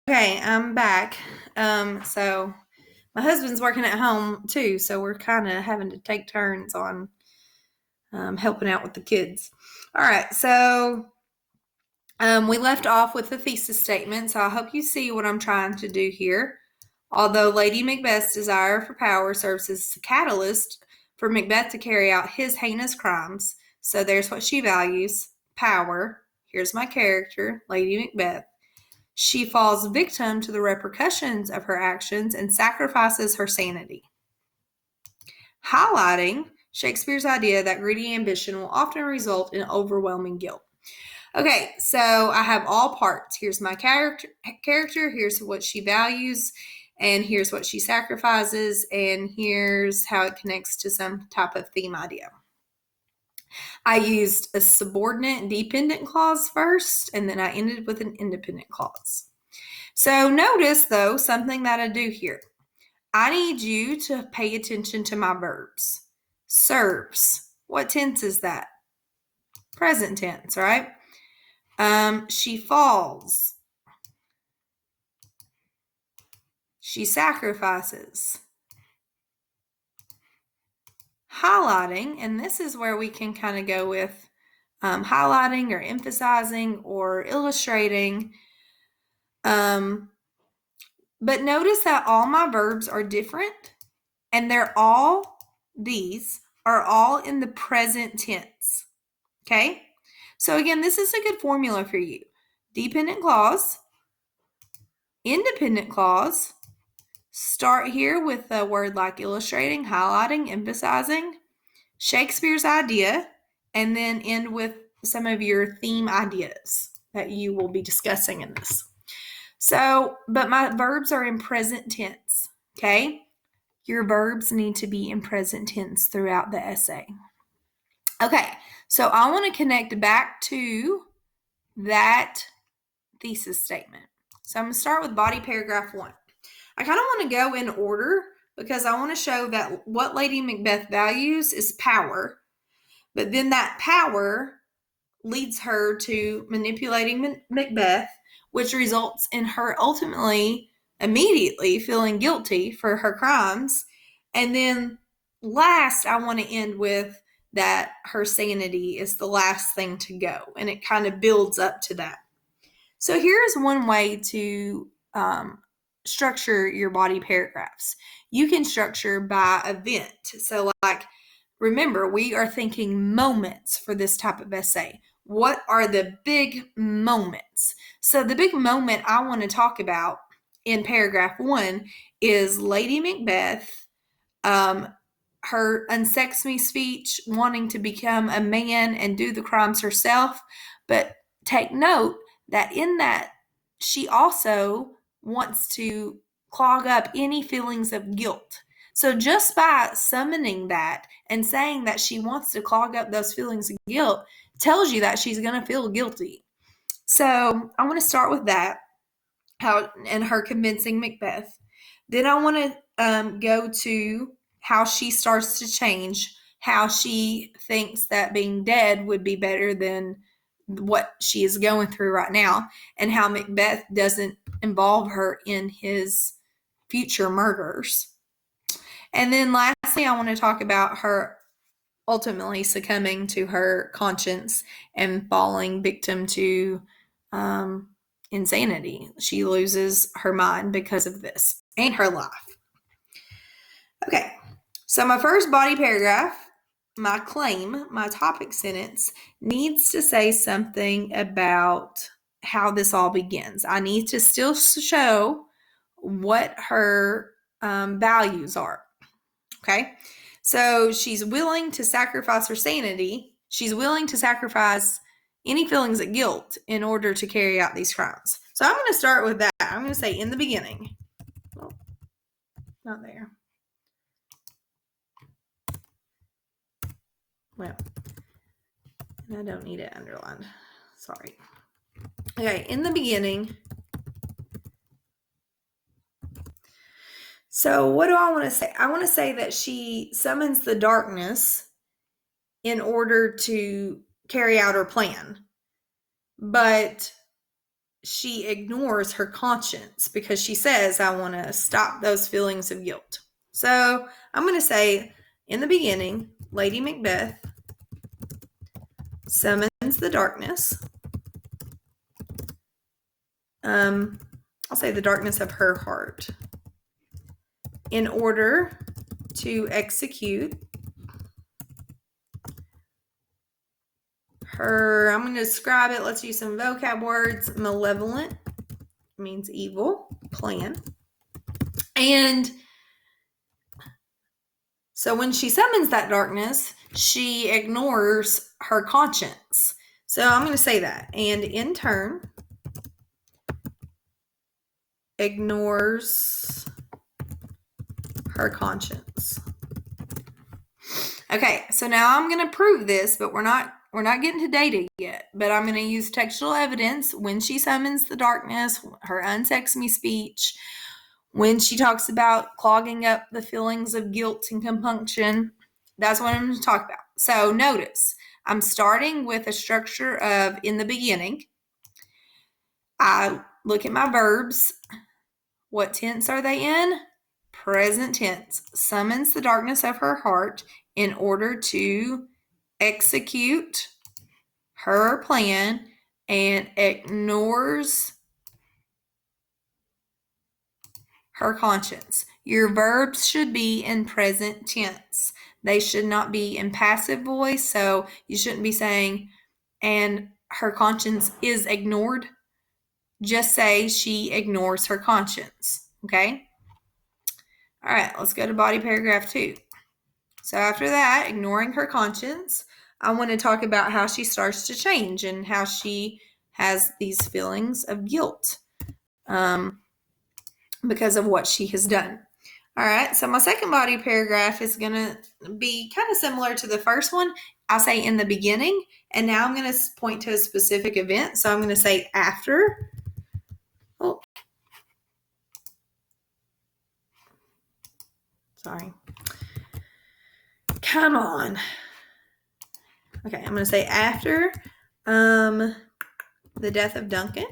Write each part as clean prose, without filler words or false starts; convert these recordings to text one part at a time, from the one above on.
Okay, I'm back. So my husband's working at home too, so we're kind of having to take turns on helping out with the kids. All right, so we left off with the thesis statement, so I hope you see what I'm trying to do here. Although Lady Macbeth's desire for power serves as a catalyst for Macbeth to carry out his heinous crimes, so there's what she values: power. Here's my character, Lady Macbeth. She falls victim to the repercussions of her actions and sacrifices her sanity, highlighting Shakespeare's idea that greedy ambition will often result in overwhelming guilt. Okay, so I have all parts. Here's my character, here's what she values, and here's what she sacrifices, and here's how it connects to some type of theme idea. I used a subordinate dependent clause first, and then I ended with an independent clause. So notice, though, something that I do here. I need you to pay attention to my verbs. Serves. What tense is that? Present tense, right? She falls. She sacrifices. Highlighting, and this is where we can kind of go with highlighting or emphasizing or illustrating. But notice that all my verbs are different, and these are all in the present tense. Okay? So again, this is a good formula for you. Dependent clause, independent clause, start here with a word like illustrating, highlighting, emphasizing, Shakespeare's idea, and then end with some of your theme ideas that you will be discussing in this. So, but my verbs are in present tense, okay? Your verbs need to be in present tense throughout the essay. Okay, so I want to connect back to that thesis statement. So I'm going to start with body paragraph 1. I kind of want to go in order because I want to show that what Lady Macbeth values is power, but then that power leads her to manipulating Macbeth, which results in her ultimately, immediately feeling guilty for her crimes. And then last, I want to end with that her sanity is the last thing to go, and it kind of builds up to that. So here's one way to structure your body paragraphs. You can structure by event. So like, remember, we are thinking moments for this type of essay. What are the big moments? So the big moment I want to talk about in paragraph 1 is Lady Macbeth, her unsex me speech, wanting to become a man and do the crimes herself. But take note that in that, she also wants to clog up any feelings of guilt. So just by summoning that and saying that she wants to clog up those feelings of guilt tells you that she's going to feel guilty. So I want to start with that, and her convincing Macbeth. Then I want to go to how she starts to change, how she thinks that being dead would be better than what she is going through right now, and how Macbeth doesn't involve her in his future murders. And then lastly, I want to talk about her ultimately succumbing to her conscience and falling victim to insanity. She loses her mind because of this and her life. Okay, so my first body paragraph, my claim, my topic sentence needs to say something about how this all begins. I need to still show what her values are. Okay, so she's willing to sacrifice her sanity. She's willing to sacrifice any feelings of guilt in order to carry out these crimes. So I'm going to start with that. I'm going to say in the beginning. Oh, not there. Well, I don't need it underlined. Sorry. Okay, in the beginning. So what do I want to say? I want to say that she summons the darkness in order to carry out her plan. But she ignores her conscience because she says, I want to stop those feelings of guilt. So I'm going to say, in the beginning, Lady Macbeth summons the darkness. I'll say the darkness of her heart in order to execute her, I'm going to describe it. Let's use some vocab words. Malevolent means evil plan. And so when she summons that darkness, she ignores her conscience. So I'm going to say that. And in turn, ignores her conscience. Okay, so now I'm going to prove this, but we're not getting to data yet. But I'm going to use textual evidence when she summons the darkness, her unsex me speech, when she talks about clogging up the feelings of guilt and compunction. That's what I'm going to talk about. So notice, I'm starting with a structure of in the beginning. I look at my verbs. What tense are they in? Present tense. Summons the darkness of her heart in order to execute her plan and ignores her conscience. Your verbs should be in present tense. They should not be in passive voice, so you shouldn't be saying, and her conscience is ignored. Just say she ignores her conscience, okay? All right, let's go to body paragraph 2. So after that, ignoring her conscience, I want to talk about how she starts to change and how she has these feelings of guilt because of what she has done. All right, so my second body paragraph is going to be kind of similar to the first one. I'll say in the beginning, and now I'm going to point to a specific event. So I'm going to say after. Oh, sorry. Come on. Okay, I'm going to say after the death of Duncan.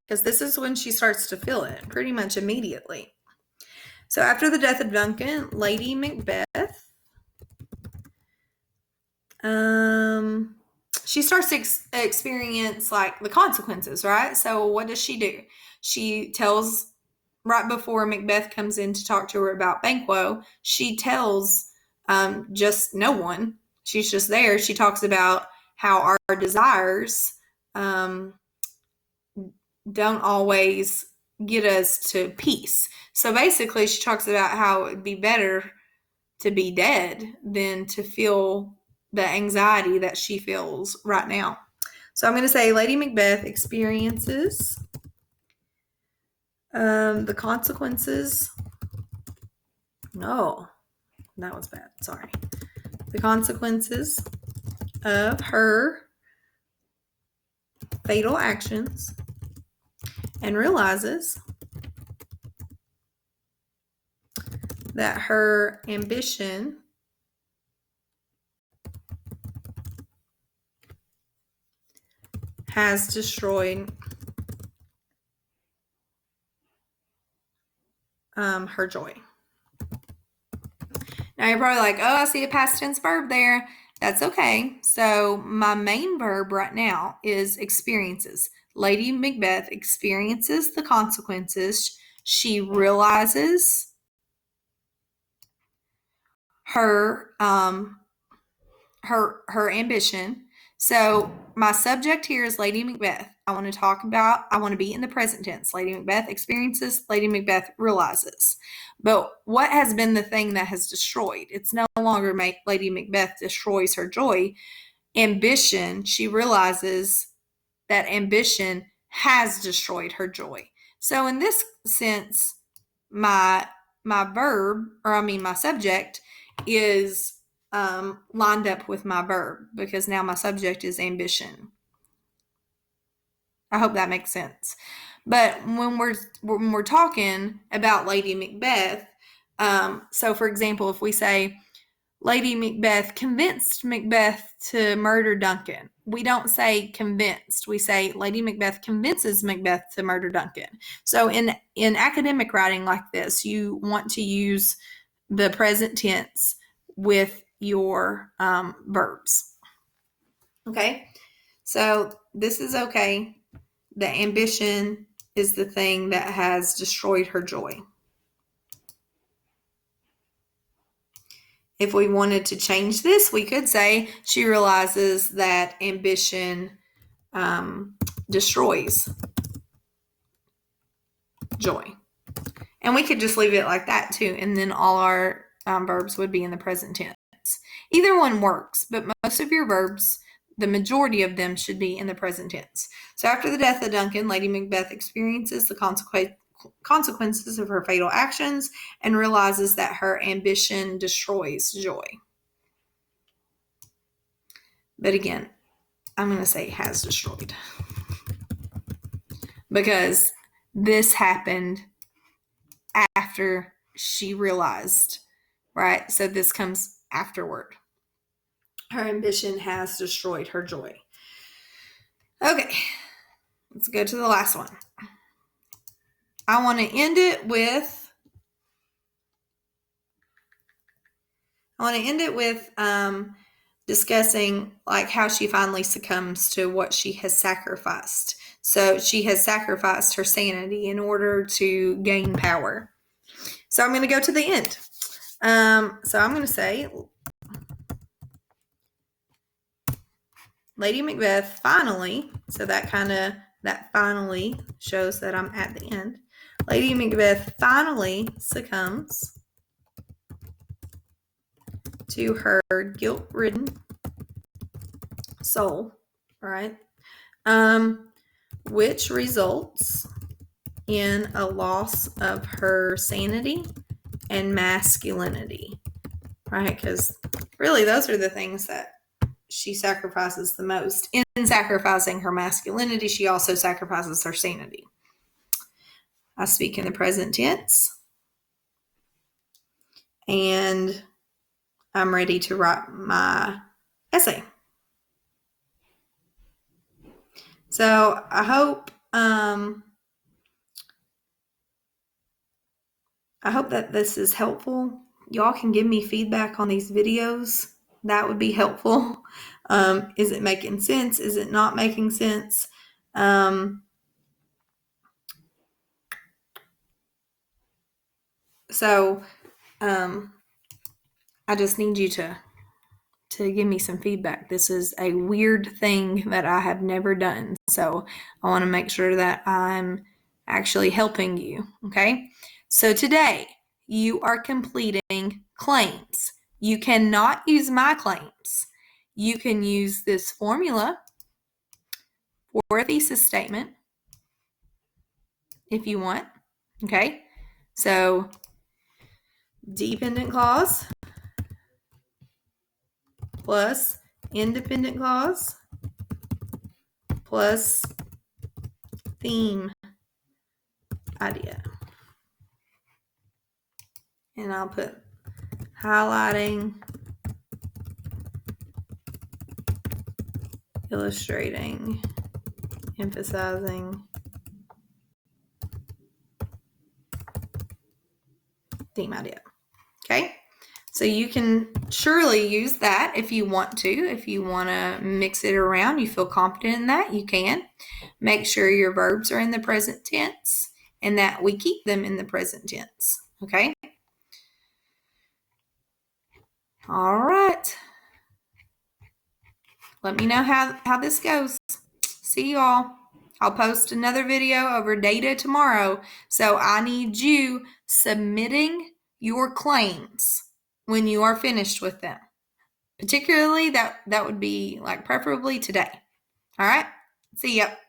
Because this is when she starts to feel it, pretty much immediately. So after the death of Duncan, Lady Macbeth, she starts to experience like the consequences, right? So what does she do? She tells, right before Macbeth comes in to talk to her about Banquo, she tells just no one. She's just there. She talks about how our desires don't always get us to peace. So basically, she talks about how it would be better to be dead than to feel the anxiety that she feels right now. So I'm going to say Lady Macbeth experiences the consequences. No, that was bad. Sorry. The consequences of her fatal actions and realizes that her ambition has destroyed her joy. Now you're probably like, oh, I see a past tense verb there. That's okay. So my main verb right now is experiences. Lady Macbeth experiences the consequences. She realizes her ambition. So my subject here is Lady Macbeth. I want to be in the present tense. Lady Macbeth experiences, Lady Macbeth realizes. But what has been the thing that has destroyed? It's no longer Lady Macbeth destroys her joy. Ambition, she realizes that ambition has destroyed her joy. So in this sense, my subject is lined up with my verb because now my subject is ambition. I hope that makes sense. But when we're talking about Lady Macbeth, so for example, if we say Lady Macbeth convinced Macbeth to murder Duncan. We don't say convinced. We say Lady Macbeth convinces Macbeth to murder Duncan. So in academic writing like this, you want to use the present tense with your verbs. Okay, so this is okay. The ambition is the thing that has destroyed her joy. If we wanted to change this, we could say she realizes that ambition destroys joy. And we could just leave it like that too, and then all our verbs would be in the present tense. Either one works, but most of your verbs, the majority of them, should be in the present tense. So after the death of Duncan, Lady Macbeth experiences the consequences of her fatal actions and realizes that her ambition destroys joy. But again, I'm going to say has destroyed, because this happened after she realized, right? So this comes afterward. Her ambition has destroyed her joy. Okay, let's go to the last one. I want to end it with discussing like how she finally succumbs to what she has sacrificed. So she has sacrificed her sanity in order to gain power. So I'm going to go to the end. So I'm going to say Lady Macbeth finally, so that finally shows that I'm at the end. Lady Macbeth finally succumbs to her guilt-ridden soul, right? Which results in a loss of her sanity and masculinity, right? Because really those are the things that she sacrifices the most. In sacrificing her masculinity, she also sacrifices her sanity. I speak in the present tense, and I'm ready to write my essay. So I hope that this is helpful. Y'all can give me feedback on these videos. That would be helpful. Is it making sense? Is it not making sense? I just need you to give me some feedback. This is a weird thing that I have never done. So I want to make sure that I'm actually helping you. Okay. So today you are completing claims. You cannot use my claims. You can use this formula for a thesis statement if you want. Okay. So dependent clause plus independent clause plus theme idea. And I'll put highlighting, illustrating, emphasizing, theme idea. Okay, so you can surely use that if you want to. If you want to mix it around, you feel confident in that, you can. Make sure your verbs are in the present tense and that we keep them in the present tense. Okay. All right. Let me know how this goes. See y'all. I'll post another video over data tomorrow. So I need you submitting your claims when you are finished with them. Particularly that would be like preferably today. All right. See ya.